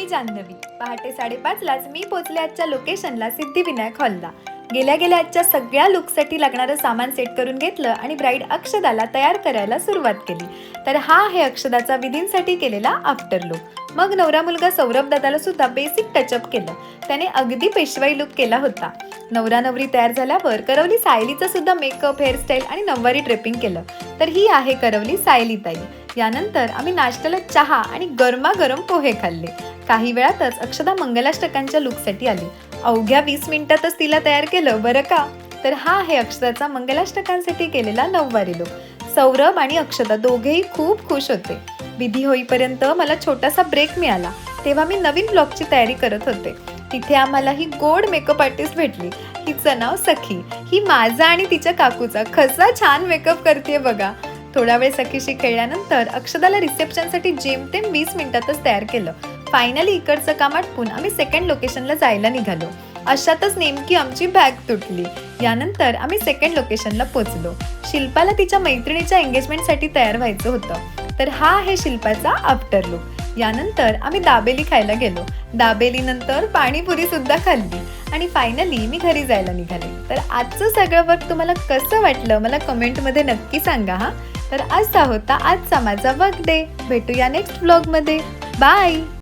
मी जान्हवी. पहाटे 5:30लाच मी पोचले आजच्या लोकेशनला, सिद्धिविनायक हॉलला. गेल्या गेल्या आजच्या सगळ्या लुकसाठी लागणारं सामान सेट करून घेतलं आणि ब्राईड अक्षदाला तयार करायला सुरुवात केली. तर हा आहे अक्षदाचा विधींसाठी केलेला आफ्टर लुक. मग नवरा मुलगा सौरभ दादाला सुद्धा बेसिक टचअप केलं. त्याने अगदी पेशवाई लुक केला होता. नवरा नवरी तयार झाल्यावर करवली सायलीचा सुद्धा मेकअप, हेअरस्टाईल आणि नऊवारी ड्रेपिंग केलं. तर ही आहे करवली सायली ताई. यानंतर आम्ही नाश्त्याला चहा आणि गरमागरम पोहे खाल्ले. काही वेळातच अक्षदा मंगलाष्टकांच्या लुकसाठी आली. अवघ्या 20 मिनिटातच तिला तयार केलं बरं का. तर हा आहे अक्षदाचा मंगलाष्टकांसाठी केलेला नऊवारी लुक. सौरभ आणि अक्षदा दोघेही खूप खुश होते. विधी होईपर्यंत मला छोटासा ब्रेक मिळाला. तेव्हा मी नवीन ब्लॉगची तयारी करत होते. तिथे आम्हाला ही गोड मेकअप आर्टिस्ट भेटली. हिचं नाव सखी. ही माझा आणि तिच्या काकूचा कसा छान मेकअप करते बघा. थोडा वेळ सखीशी खेळल्यानंतर अक्षदाला रिसेप्शनसाठी जेमतेम 20 मिनिटातच तयार केलं. फायनली इकडचं काम आटपून आम्ही सेकंड लोकेशनला जायला निघालो. अशातच नेमकी आमची बॅग तुटली. यानंतर आम्ही सेकंड लोकेशनला पोहोचलो. शिल्पाला तिच्या मैत्रिणीच्या एंगेजमेंटसाठी तयार व्हायचं होतं. तर हा आहे शिल्पाचा आफ्टर लुक. यानंतर आम्ही दाबेली खायला गेलो. दाबेलीनंतर पाणीपुरी सुद्धा खाल्ली आणि फायनली मी घरी जायला निघाले. तर आजचं सगळं वर्क तुम्हाला कसं वाटलं मला कमेंटमध्ये नक्की सांगा हा. तर असा होता आजचा माझा वर्क डे. भेटूया नेक्स्ट व्लॉगमध्ये. बाय.